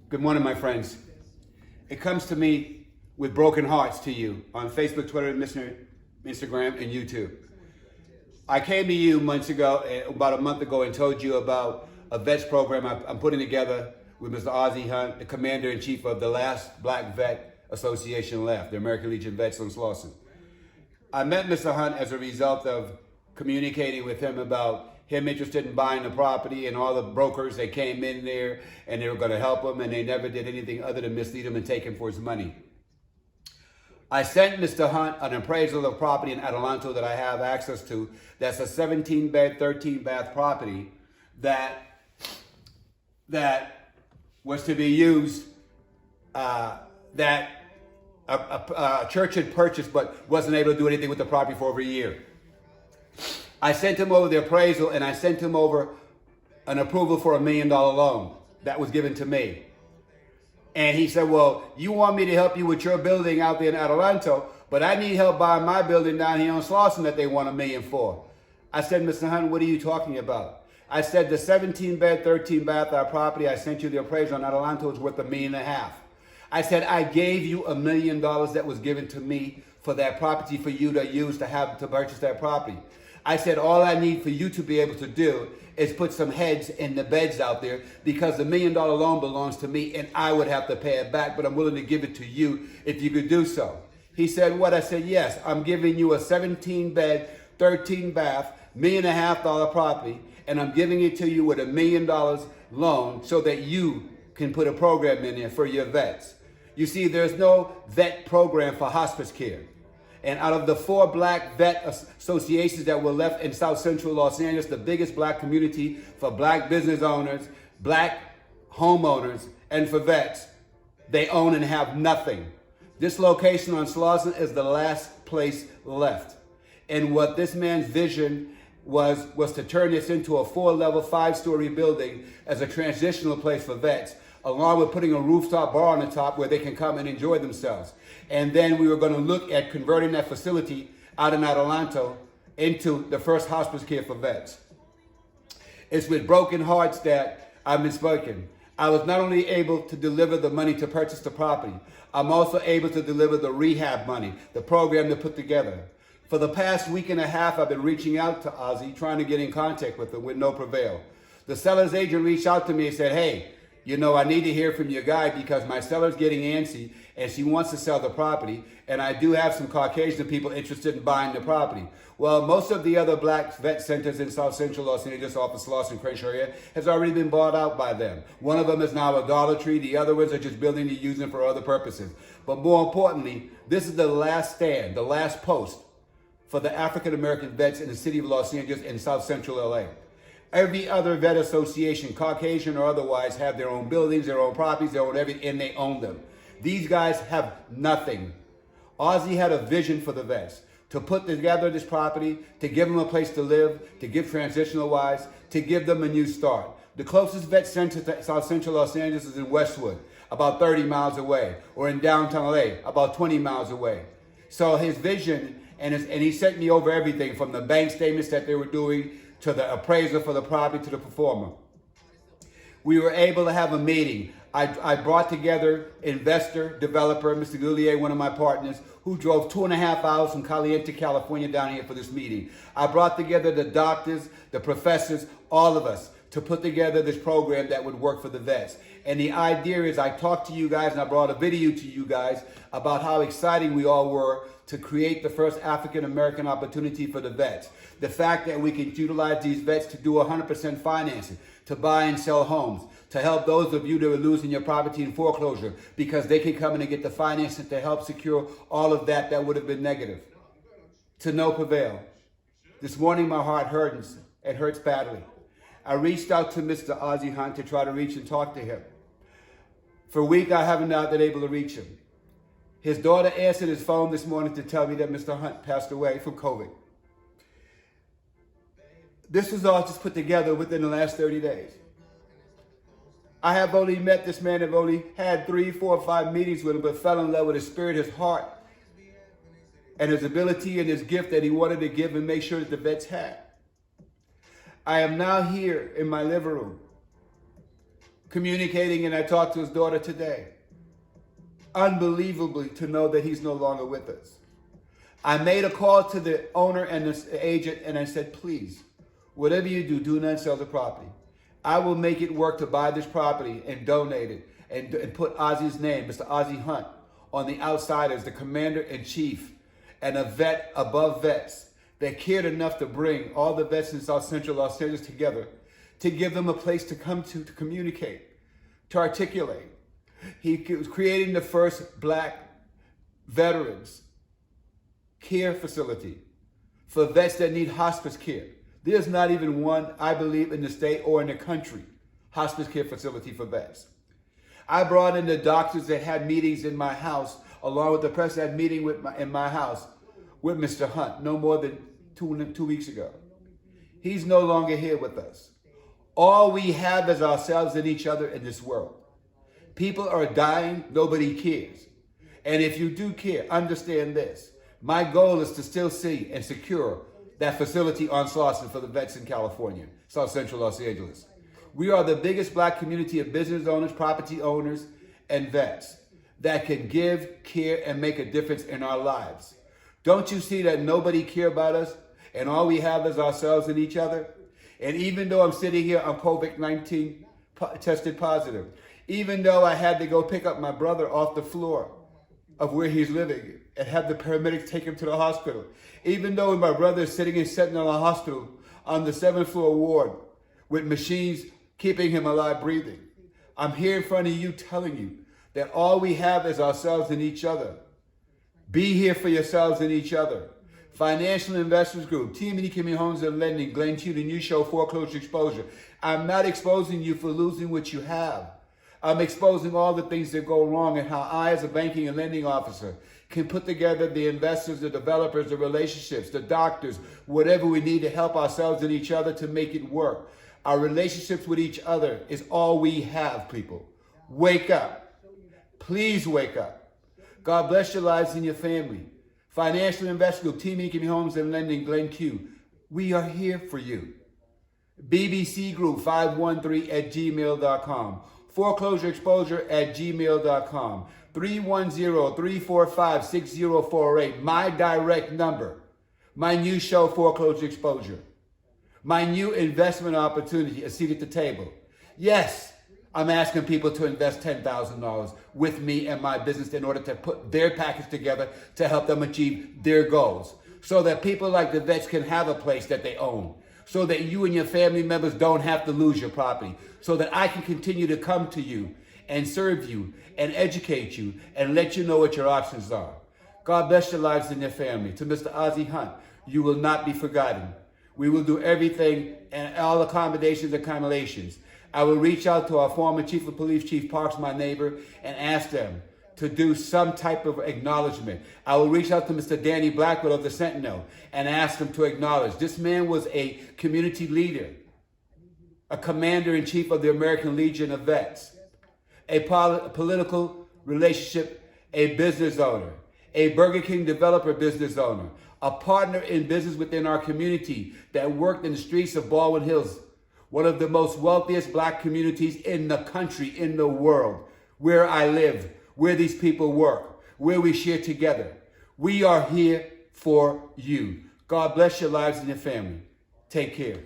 Good morning, my friends. It comes to me with broken hearts to you on Facebook, Twitter, Instagram, and YouTube. I came to you months ago, about a month ago, and told you about a vets program I'm putting together with Mr. Ozzie Hunt, the commander-in-chief of the last Black Vet Association left, the American Legion Vets on Slauson. I met Mr. Hunt as a result of communicating with him about him interested in buying the property, and all the brokers that came in there and they were going to help him, and they never did anything other than mislead him and take him for his money. I sent Mr. Hunt an appraisal of property in Adelanto that I have access to. That's a 17-bed, 13-bath property that was to be used, that a church had purchased but wasn't able to do anything with the property for over a year. I sent him over the appraisal, and I sent him over an approval for $1 million loan that was given to me. And he said, well, you want me to help you with your building out there in Adelanto, but I need help buying my building down here on Slauson that they want $1 million for. I said, Mr. Hunt, what are you talking about? I said, the 17-bed, 13-bath our property I sent you the appraisal on Adelanto is worth $1.5 million. I said, I gave you $1 million that was given to me for that property for you to use to purchase that property. I said, all I need for you to be able to do is put some heads in the beds out there, because the $1 million loan belongs to me and I would have to pay it back, but I'm willing to give it to you if you could do so. He said, what? I said, yes, I'm giving you a 17-bed, 13-bath, $1.5 million property, and I'm giving it to you with $1 million loan so that you can put a program in there for your vets. You see, there's no vet program for hospice care. And out of the 4 Black Vet Associations that were left in South Central Los Angeles, the biggest Black community for Black business owners, Black homeowners, and for vets, they own and have nothing. This location on Slauson is the last place left. And what this man's vision was to turn this into a 4-level, 5-story building as a transitional place for vets, along with putting a rooftop bar on the top where they can come and enjoy themselves. And then we were going to look at converting that facility out in Adelanto into the first hospice care for vets. It's with broken hearts that I've been spoken. I was not only able to deliver the money to purchase the property, I'm also able to deliver the rehab money, the program to put together. For the past week and a half, I've been reaching out to Ozzie, trying to get in contact with him with no prevail. The seller's agent reached out to me and said, hey, you know, I need to hear from your guy because my seller's getting antsy and she wants to sell the property, and I do have some Caucasian people interested in buying the property. Well, most of the other Black vet centers in South Central Los Angeles, off the Slauson Crenshaw area, has already been bought out by them. One of them is now a Dollar Tree. The other ones are just building to use them for other purposes. But more importantly, this is the last stand, the last post for the African American vets in the city of Los Angeles and South Central LA. Every other vet association, Caucasian or otherwise, have their own buildings, their own properties, their own everything, and they own them. These guys have nothing. Ozzie had a vision for the vets, to put together this property, to give them a place to live, to give transitional wise, to give them a new start. The closest vet center to South Central Los Angeles is in Westwood, about 30 miles away, or in downtown LA, about 20 miles away. So his vision, and he sent me over everything from the bank statements that they were doing to the appraiser for the property to the performer. We were able to have a meeting. I brought together investor, developer, Mr. Goulier, one of my partners, who drove 2.5 hours from Caliente, California down here for this meeting. I brought together the doctors, the professors, all of us to put together this program that would work for the vets. And the idea is I talked to you guys and I brought a video to you guys about how exciting we all were to create the first African-American opportunity for the vets. The fact that we can utilize these vets to do 100% financing, to buy and sell homes, to help those of you that are losing your property in foreclosure, because they can come in and get the financing to help secure all of that would have been negative. To no prevail. This morning my heart hurts. It hurts badly. I reached out to Mr. Ozzie Hunt to try to reach and talk to him. For a week I haven't been able to reach him. His daughter answered his phone this morning to tell me that Mr. Hunt passed away from COVID. This was all just put together within the last 30 days. I have only met this man, I've only had 3, 4, 5 meetings with him, but fell in love with his spirit, his heart, and his ability and his gift that he wanted to give and make sure that the vets had. I am now here in my living room, communicating, and I talked to his daughter today. Unbelievably to know that he's no longer with us. I made a call to the owner and the agent, and I said, please, whatever you do, do not sell the property. I will make it work to buy this property and donate it and put Ozzy's name, Mr. Ozzy Hunt, on the outside as the commander-in-chief and a vet above vets that cared enough to bring all the vets in South Central Los Angeles together to give them a place to come to communicate, to articulate. He was creating the first black veterans care facility for vets that need hospice care. There's not even one, I believe, in the state or in the country, hospice care facility for vets. I brought in the doctors that had meetings in my house, along with the press that had meeting in my house with Mr. Hunt no more than two weeks ago. He's no longer here with us. All we have is ourselves and each other in this world. People are dying, nobody cares. And if you do care, understand this. My goal is to still see and secure that facility on Slauson for the vets in California, South Central Los Angeles. We are the biggest black community of business owners, property owners, and vets that can give, care, and make a difference in our lives. Don't you see that nobody cares about us and all we have is ourselves and each other? And even though I'm sitting here, I'm COVID-19 tested positive. Even though I had to go pick up my brother off the floor of where he's living and have the paramedics take him to the hospital. Even though my brother is sitting in Sentinel Hospital on the 7th floor ward with machines keeping him alive breathing. I'm here in front of you telling you that all we have is ourselves and each other. Be here for yourselves and each other. Financial Investors Group, Team Community Homes and Lending, Glenn Q, the new show, Foreclosure Exposure. I'm not exposing you for losing what you have. I'm exposing all the things that go wrong and how I, as a banking and lending officer, can put together the investors, the developers, the relationships, the doctors, whatever we need to help ourselves and each other to make it work. Our relationships with each other is all we have, people. Wake up. Please wake up. God bless your lives and your family. Financial Investors Group, Team Community Homes and Lending, Glenn Q. We are here for you. BBC Group 513@gmail.com. Foreclosure Exposure @gmail.com. 310-345-6048. My direct number. My new show, Foreclosure Exposure. My new investment opportunity, a seat at the table. Yes, I'm asking people to invest $10,000 with me and my business in order to put their package together to help them achieve their goals. So that people like the vets can have a place that they own. So that you and your family members don't have to lose your property. So that I can continue to come to you and serve you and educate you and let you know what your options are. God bless your lives and your family. To Mr. Ozzy Hunt, you will not be forgotten. We will do everything and all accommodations and accommodations. I will reach out to our former Chief of Police, Chief Parks, my neighbor, and ask them to do some type of acknowledgement. I will reach out to Mr. Danny Blackwood of the Sentinel and ask him to acknowledge. This man was a community leader, a commander-in-chief of the American Legion of Vets, a political relationship, a business owner, a Burger King developer business owner, a partner in business within our community that worked in the streets of Baldwin Hills, one of the most wealthiest black communities in the country, in the world, where I live, where these people work, where we share together. We are here for you. God bless your lives and your family. Take care.